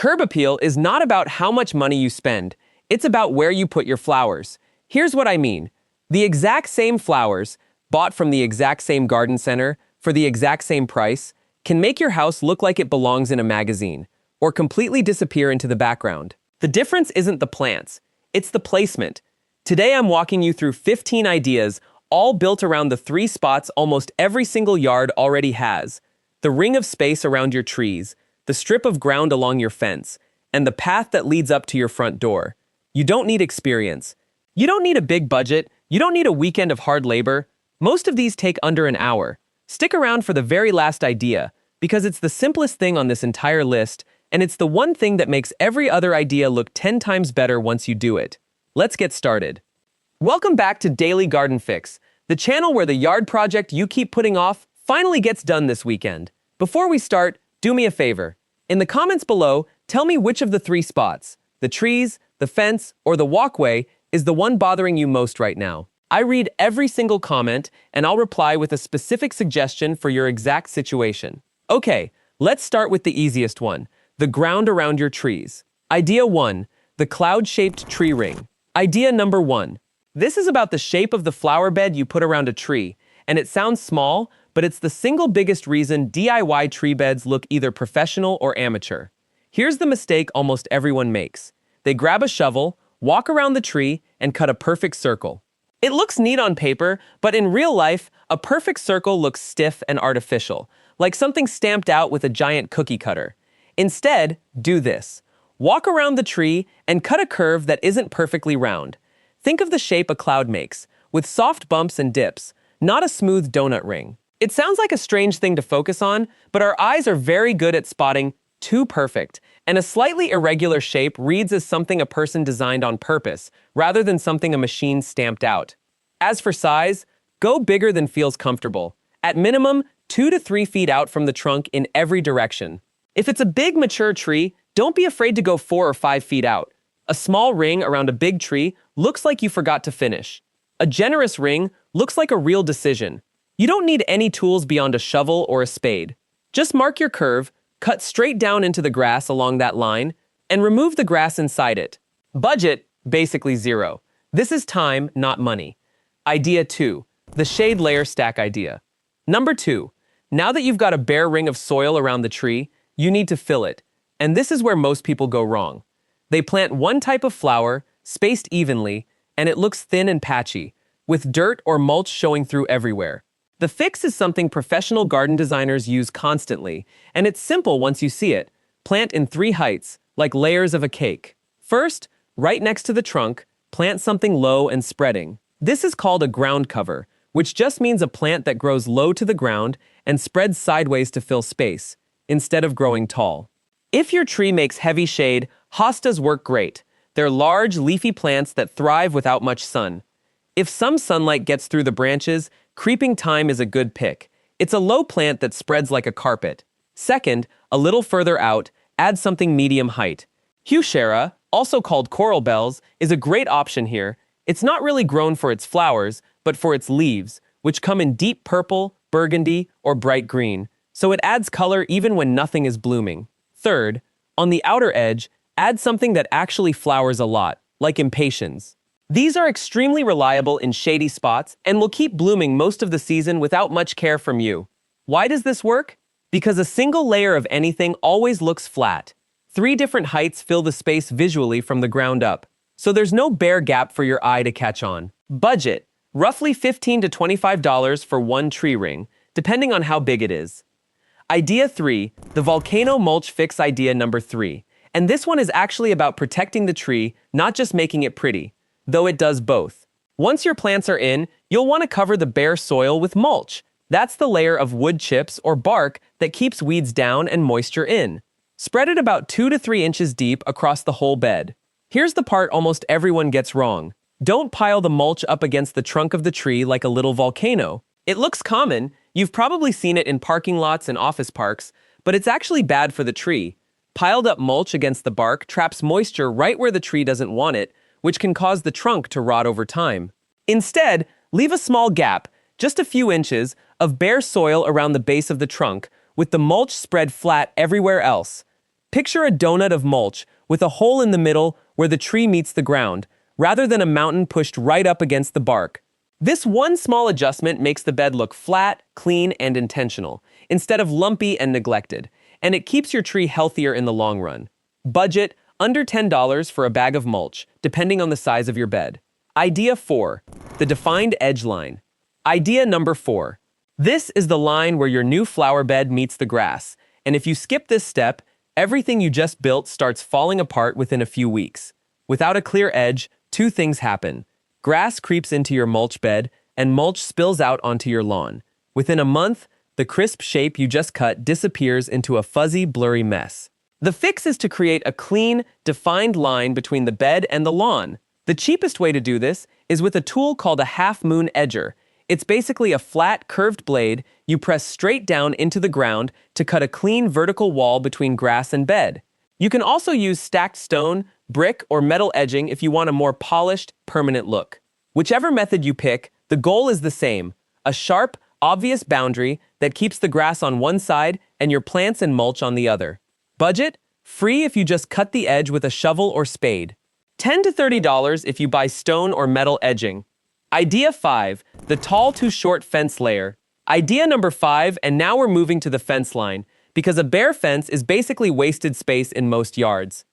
Curb appeal is not about how much money you spend, it's about where you put your flowers. Here's what I mean. The exact same flowers, bought from the exact same garden center, for the exact same price, can make your house look like it belongs in a magazine, or completely disappear into the background. The difference isn't the plants, it's the placement. Today I'm walking you through 15 ideas, all built around the 3 spots almost every single yard already has. The ring of space around your trees, the strip of ground along your fence, and the path that leads up to your front door. You don't need experience. You don't need a big budget. You don't need a weekend of hard labor. Most of these take under an hour. Stick around for the very last idea, because it's the simplest thing on this entire list, and it's the one thing that makes every other idea look 10 times better once you do it. Let's get started. Welcome back to Daily Garden Fix, the channel where the yard project you keep putting off finally gets done this weekend. Before we start, do me a favor. In the comments below, tell me which of the 3 spots, the trees, the fence, or the walkway, is the one bothering you most right now. I read every single comment, and I'll reply with a specific suggestion for your exact situation. Okay, let's start with the easiest one, the ground around your trees. Idea 1, the cloud-shaped tree ring. Idea number 1. This is about the shape of the flower bed you put around a tree, and it sounds small, but it's the single biggest reason DIY tree beds look either professional or amateur. Here's the mistake almost everyone makes. They grab a shovel, walk around the tree, and cut a perfect circle. It looks neat on paper, but in real life, a perfect circle looks stiff and artificial, like something stamped out with a giant cookie cutter. Instead, do this. Walk around the tree and cut a curve that isn't perfectly round. Think of the shape a cloud makes, with soft bumps and dips, not a smooth donut ring. It sounds like a strange thing to focus on, but our eyes are very good at spotting too perfect, and a slightly irregular shape reads as something a person designed on purpose, rather than something a machine stamped out. As for size, go bigger than feels comfortable. At minimum, 2 to 3 feet out from the trunk in every direction. If it's a big mature tree, don't be afraid to go 4 or 5 feet out. A small ring around a big tree looks like you forgot to finish. A generous ring looks like a real decision. You don't need any tools beyond a shovel or a spade. Just mark your curve, cut straight down into the grass along that line, and remove the grass inside it. Budget, basically 0. This is time, not money. Idea 2, the shade layer stack idea. Number 2, now that you've got a bare ring of soil around the tree, you need to fill it. And this is where most people go wrong. They plant one type of flower, spaced evenly, and it looks thin and patchy, with dirt or mulch showing through everywhere. The fix is something professional garden designers use constantly, and it's simple once you see it. Plant in 3 heights, like layers of a cake. First, right next to the trunk, plant something low and spreading. This is called a ground cover, which just means a plant that grows low to the ground and spreads sideways to fill space, instead of growing tall. If your tree makes heavy shade, hostas work great. They're large, leafy plants that thrive without much sun. If some sunlight gets through the branches, creeping thyme is a good pick. It's a low plant that spreads like a carpet. Second, a little further out, add something medium height. Heuchera, also called coral bells, is a great option here. It's not really grown for its flowers, but for its leaves, which come in deep purple, burgundy, or bright green, so it adds color even when nothing is blooming. Third, on the outer edge, add something that actually flowers a lot, like impatiens. These are extremely reliable in shady spots and will keep blooming most of the season without much care from you. Why does this work? Because a single layer of anything always looks flat. 3 different heights fill the space visually from the ground up, so there's no bare gap for your eye to catch on. Budget, roughly $15 to $25 for one tree ring, depending on how big it is. Idea 3, the volcano mulch fix idea number 3. And this one is actually about protecting the tree, not just making it pretty, though it does both. Once your plants are in, you'll want to cover the bare soil with mulch. That's the layer of wood chips or bark that keeps weeds down and moisture in. Spread it about 2 to 3 inches deep across the whole bed. Here's the part almost everyone gets wrong. Don't pile the mulch up against the trunk of the tree like a little volcano. It looks common, you've probably seen it in parking lots and office parks, but it's actually bad for the tree. Piled up mulch against the bark traps moisture right where the tree doesn't want it, which can cause the trunk to rot over time. Instead, leave a small gap, just a few inches, of bare soil around the base of the trunk, with the mulch spread flat everywhere else. Picture a donut of mulch with a hole in the middle where the tree meets the ground, rather than a mountain pushed right up against the bark. This one small adjustment makes the bed look flat, clean, and intentional, instead of lumpy and neglected, and it keeps your tree healthier in the long run. Budget, under $10 for a bag of mulch, depending on the size of your bed. Idea 4. The defined edge line. Idea number 4. This is the line where your new flower bed meets the grass, and if you skip this step, everything you just built starts falling apart within a few weeks. Without a clear edge, two things happen. Grass creeps into your mulch bed, and mulch spills out onto your lawn. Within a month, the crisp shape you just cut disappears into a fuzzy, blurry mess. The fix is to create a clean, defined line between the bed and the lawn. The cheapest way to do this is with a tool called a half-moon edger. It's basically a flat, curved blade you press straight down into the ground to cut a clean vertical wall between grass and bed. You can also use stacked stone, brick, or metal edging if you want a more polished, permanent look. Whichever method you pick, the goal is the same: a sharp, obvious boundary that keeps the grass on one side and your plants and mulch on the other. Budget? Free if you just cut the edge with a shovel or spade. $10 to $30 if you buy stone or metal edging. Idea 5. The tall to short fence layer. Idea number 5, and now we're moving to the fence line, because a bare fence is basically wasted space in most yards.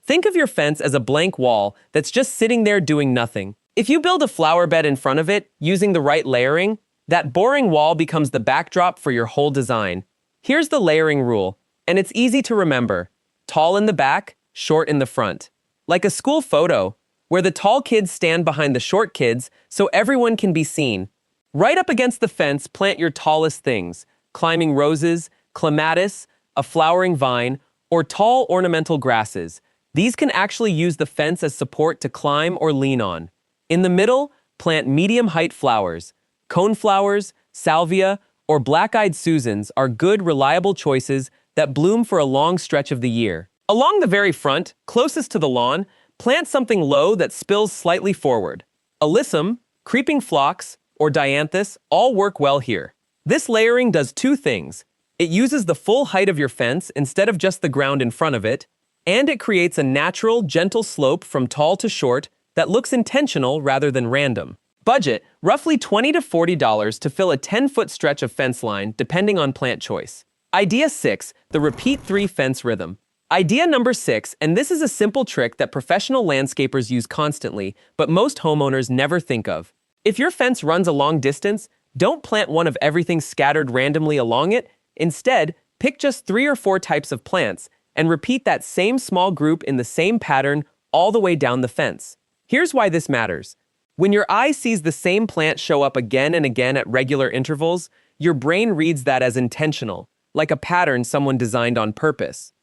Think of your fence as a blank wall that's just sitting there doing nothing. If you build a flower bed in front of it, using the right layering, that boring wall becomes the backdrop for your whole design. Here's the layering rule, and it's easy to remember. Tall in the back, short in the front. Like a school photo, where the tall kids stand behind the short kids so everyone can be seen. Right up against the fence, plant your tallest things: climbing roses, clematis, a flowering vine, or tall ornamental grasses. These can actually use the fence as support to climb or lean on. In the middle, plant medium-height flowers. Coneflowers, salvia, or black-eyed Susans are good, reliable choices that bloom for a long stretch of the year. Along the very front, closest to the lawn, plant something low that spills slightly forward. Alyssum, creeping phlox, or dianthus all work well here. This layering does two things. It uses the full height of your fence instead of just the ground in front of it, and it creates a natural, gentle slope from tall to short that looks intentional rather than random. Budget, roughly $20 to $40 to fill a 10-foot stretch of fence line, depending on plant choice. Idea 6, the repeat 3 fence rhythm. Idea number 6, and this is a simple trick that professional landscapers use constantly, but most homeowners never think of. If your fence runs a long distance, don't plant one of everything scattered randomly along it. Instead, pick just 3 or 4 types of plants and repeat that same small group in the same pattern all the way down the fence. Here's why this matters. When your eye sees the same plant show up again and again at regular intervals, your brain reads that as intentional, like a pattern someone designed on purpose.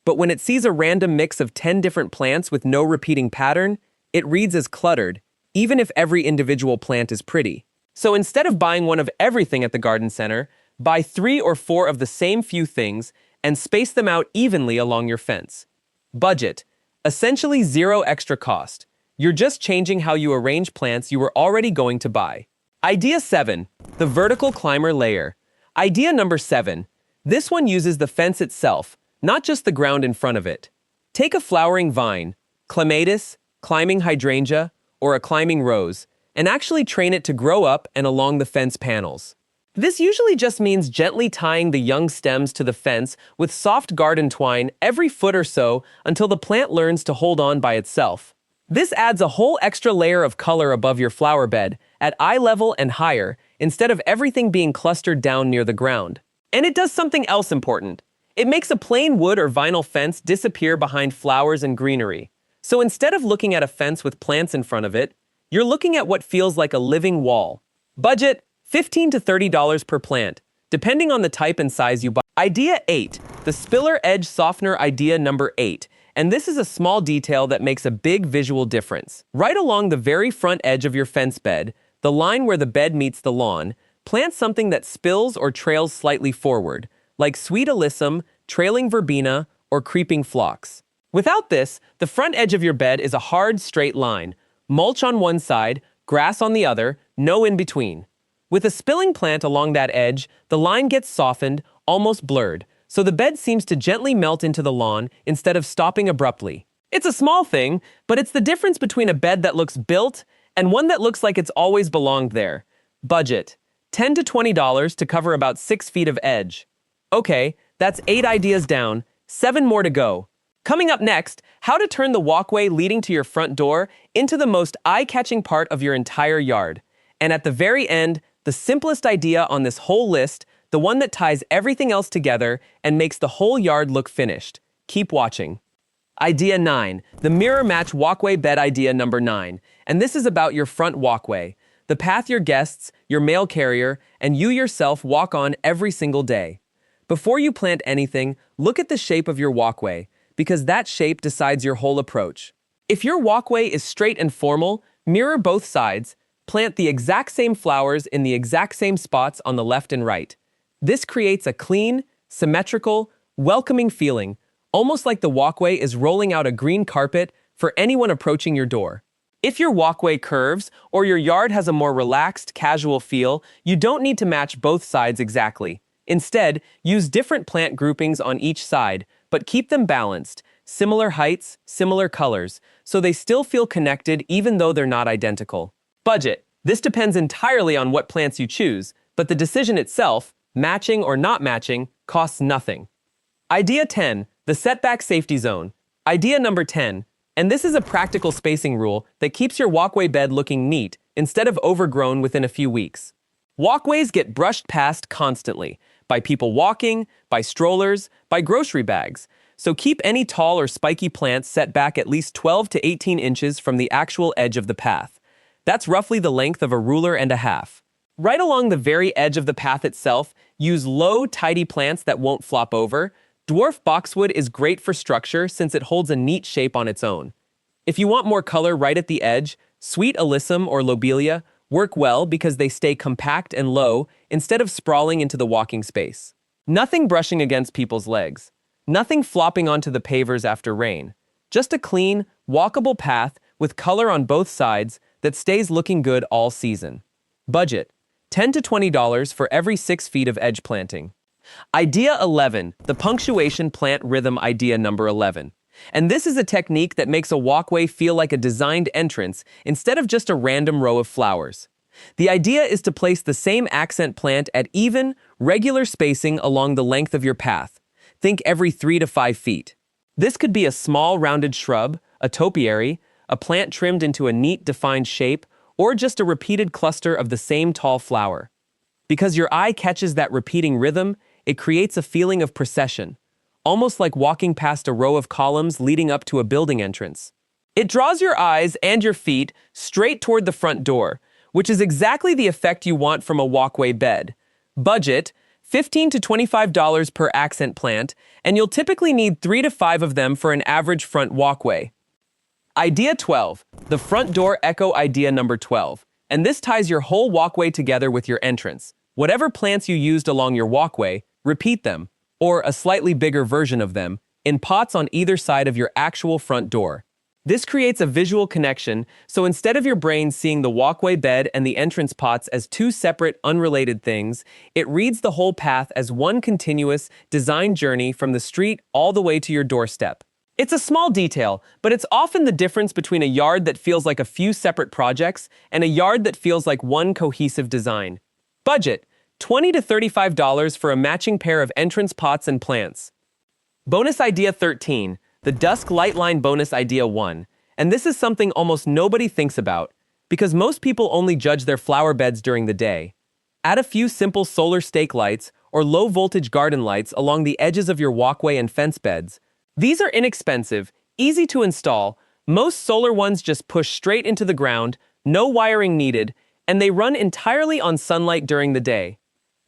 But when it sees a random mix of 10 different plants with no repeating pattern, it reads as cluttered, even if every individual plant is pretty. So instead of buying one of everything at the garden center, buy 3 or 4 of the same few things and space them out evenly along your fence. Budget, essentially zero extra cost. You're just changing how you arrange plants you were already going to buy. Idea 7, the vertical climber layer. Idea number 7. This one uses the fence itself, not just the ground in front of it. Take a flowering vine, clematis, climbing hydrangea, or a climbing rose, and actually train it to grow up and along the fence panels. This usually just means gently tying the young stems to the fence with soft garden twine every foot or so until the plant learns to hold on by itself. This adds a whole extra layer of color above your flower bed, at eye level and higher, instead of everything being clustered down near the ground. And it does something else important. It makes a plain wood or vinyl fence disappear behind flowers and greenery. So instead of looking at a fence with plants in front of it, you're looking at what feels like a living wall. Budget, $15 to $30 per plant, depending on the type and size you buy. Idea 8, the spiller edge softener. Idea number 8. And this is a small detail that makes a big visual difference. Right along the very front edge of your fence bed, the line where the bed meets the lawn, plant something that spills or trails slightly forward, like sweet alyssum, trailing verbena, or creeping phlox. Without this, the front edge of your bed is a hard, straight line. Mulch on one side, grass on the other, no in between. With a spilling plant along that edge, the line gets softened, almost blurred, so the bed seems to gently melt into the lawn instead of stopping abruptly. It's a small thing, but it's the difference between a bed that looks built and one that looks like it's always belonged there. Budget: $10 to $20 to cover about 6 feet of edge. Okay, that's 8 ideas down, 7 more to go. Coming up next, how to turn the walkway leading to your front door into the most eye-catching part of your entire yard. And at the very end, the simplest idea on this whole list, the one that ties everything else together and makes the whole yard look finished. Keep watching. Idea 9, the mirror match walkway bed idea number 9. And this is about your front walkway, the path your guests, your mail carrier, and you yourself walk on every single day. Before you plant anything, look at the shape of your walkway, because that shape decides your whole approach. If your walkway is straight and formal, mirror both sides, plant the exact same flowers in the exact same spots on the left and right. This creates a clean, symmetrical, welcoming feeling, almost like the walkway is rolling out a green carpet for anyone approaching your door. If your walkway curves or your yard has a more relaxed, casual feel, you don't need to match both sides exactly. Instead, use different plant groupings on each side, but keep them balanced, similar heights, similar colors, so they still feel connected even though they're not identical. Budget: this depends entirely on what plants you choose, but the decision itself, matching or not matching, costs nothing. Idea 10, the setback safety zone. Idea number 10, and this is a practical spacing rule that keeps your walkway bed looking neat instead of overgrown within a few weeks. Walkways get brushed past constantly, by people walking, by strollers, by grocery bags, so keep any tall or spiky plants set back at least 12 to 18 inches from the actual edge of the path. That's roughly the length of a ruler and a half. Right along the very edge of the path itself, use low, tidy plants that won't flop over. Dwarf boxwood is great for structure since it holds a neat shape on its own. If you want more color right at the edge, sweet alyssum or lobelia work well because they stay compact and low instead of sprawling into the walking space. Nothing brushing against people's legs. Nothing flopping onto the pavers after rain. Just a clean, walkable path with color on both sides that stays looking good all season. Budget: $10 to $20 for every 6 feet of edge planting. Idea 11, the punctuation plant rhythm idea number 11. And this is a technique that makes a walkway feel like a designed entrance instead of just a random row of flowers. The idea is to place the same accent plant at even, regular spacing along the length of your path. Think every 3 to 5 feet. This could be a small rounded shrub, a topiary, a plant trimmed into a neat defined shape, or just a repeated cluster of the same tall flower. Because your eye catches that repeating rhythm, it creates a feeling of procession, almost like walking past a row of columns leading up to a building entrance. It draws your eyes and your feet straight toward the front door, which is exactly the effect you want from a walkway bed. Budget: $15 to $25 per accent plant, and you'll typically need 3 to 5 of them for an average front walkway. Idea 12, the front door echo idea number 12. And this ties your whole walkway together with your entrance. Whatever plants you used along your walkway, repeat them, or a slightly bigger version of them, in pots on either side of your actual front door. This creates a visual connection, so instead of your brain seeing the walkway bed and the entrance pots as two separate, unrelated things, it reads the whole path as one continuous, design journey from the street all the way to your doorstep. It's a small detail, but it's often the difference between a yard that feels like a few separate projects and a yard that feels like one cohesive design. Budget: $20 to $35 for a matching pair of entrance pots and plants. Bonus idea 13, the dusk light line bonus idea 1. And this is something almost nobody thinks about, because most people only judge their flower beds during the day. Add a few simple solar stake lights or low voltage garden lights along the edges of your walkway and fence beds. These are inexpensive, easy to install. Most solar ones just push straight into the ground, no wiring needed, and they run entirely on sunlight during the day.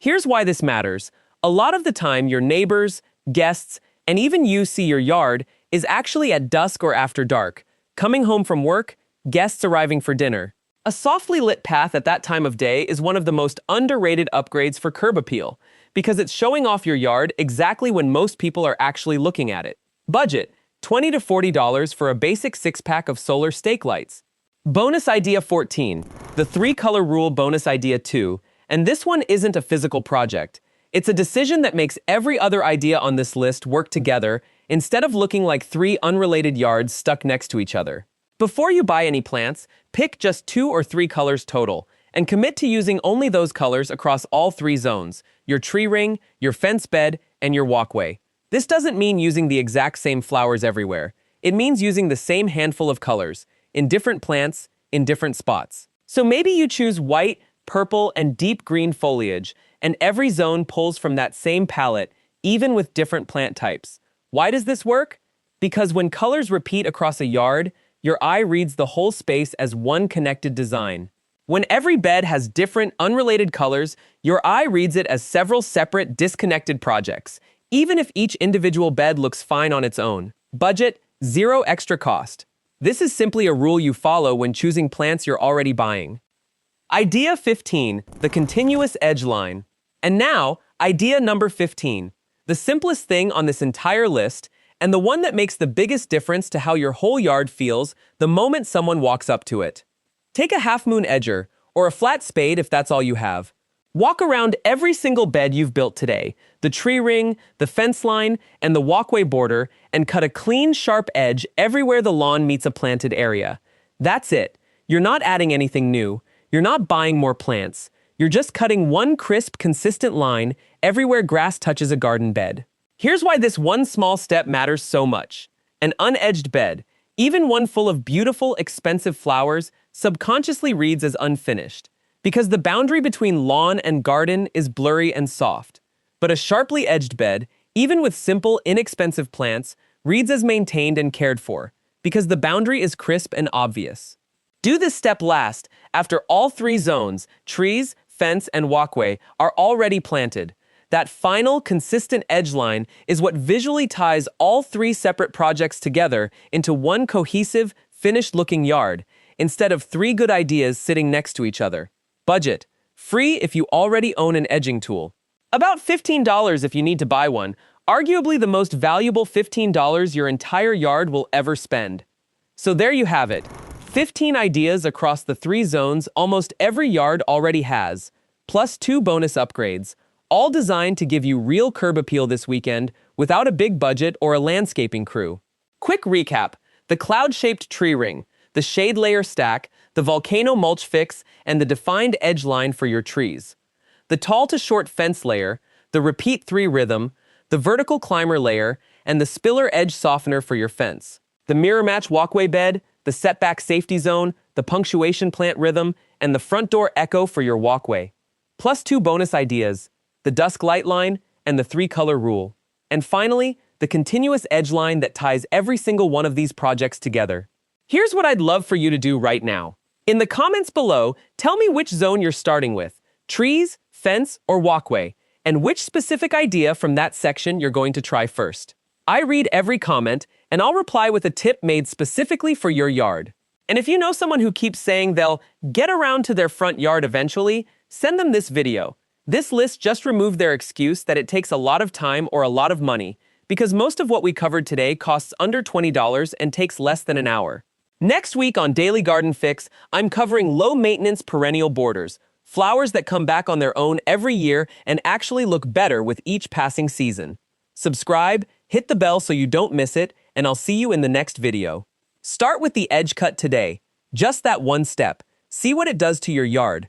Here's why this matters. A lot of the time, your neighbors, guests, and even you see your yard is actually at dusk or after dark, coming home from work, guests arriving for dinner. A softly lit path at that time of day is one of the most underrated upgrades for curb appeal, because it's showing off your yard exactly when most people are actually looking at it. Budget: $20 to $40 for a basic 6-pack of solar stake lights. Bonus idea 14, the 3-color rule bonus idea 2, and this one isn't a physical project. It's a decision that makes every other idea on this list work together instead of looking like three unrelated yards stuck next to each other. Before you buy any plants, pick just 2 or 3 colors total, and commit to using only those colors across all 3 zones: your tree ring, your fence bed, and your walkway. This doesn't mean using the exact same flowers everywhere. It means using the same handful of colors, in different plants, in different spots. So maybe you choose white, purple, and deep green foliage, and every zone pulls from that same palette, even with different plant types. Why does this work? Because when colors repeat across a yard, your eye reads the whole space as one connected design. When every bed has different, unrelated colors, your eye reads it as several separate, disconnected projects, even if each individual bed looks fine on its own. Budget, 0 extra cost. This is simply a rule you follow when choosing plants you're already buying. Idea 15, the continuous edge line. And now, idea number 15, the simplest thing on this entire list, and the one that makes the biggest difference to how your whole yard feels the moment someone walks up to it. Take a half-moon edger, or a flat spade if that's all you have. Walk around every single bed you've built today, the tree ring, the fence line, and the walkway border, and cut a clean, sharp edge everywhere the lawn meets a planted area. That's it. You're not adding anything new. You're not buying more plants. You're just cutting one crisp, consistent line everywhere grass touches a garden bed. Here's why this one small step matters so much. An unedged bed, even one full of beautiful, expensive flowers, subconsciously reads as unfinished, because the boundary between lawn and garden is blurry and soft. But a sharply edged bed, even with simple, inexpensive plants, reads as maintained and cared for, because the boundary is crisp and obvious. Do this step last, after all 3 zones, trees, fence, and walkway, are already planted. That final, consistent edge line is what visually ties all 3 separate projects together into one cohesive, finished-looking yard, instead of 3 good ideas sitting next to each other. Budget, free if you already own an edging tool. About $15 if you need to buy one, arguably the most valuable $15 your entire yard will ever spend. So there you have it, 15 ideas across the 3 zones almost every yard already has, plus 2 bonus upgrades, all designed to give you real curb appeal this weekend without a big budget or a landscaping crew. Quick recap: the cloud-shaped tree ring, the shade layer stack, the volcano mulch fix, and the defined edge line for your trees. The tall to short fence layer, the repeat 3 rhythm, the vertical climber layer, and the spiller edge softener for your fence. The mirror match walkway bed, the setback safety zone, the punctuation plant rhythm, and the front door echo for your walkway. Plus 2 bonus ideas: the dusk light line, and the 3-color rule. And finally, the continuous edge line that ties every single one of these projects together. Here's what I'd love for you to do right now. In the comments below, tell me which zone you're starting with: trees, fence, or walkway, and which specific idea from that section you're going to try first. I read every comment, and I'll reply with a tip made specifically for your yard. And if you know someone who keeps saying they'll get around to their front yard eventually, send them this video. This list just removed their excuse that it takes a lot of time or a lot of money, because most of what we covered today costs under $20 and takes less than an hour. Next week on Daily Garden Fix, I'm covering low-maintenance perennial borders, flowers that come back on their own every year and actually look better with each passing season. Subscribe, hit the bell so you don't miss it, and I'll see you in the next video. Start with the edge cut today. Just that one step. See what it does to your yard.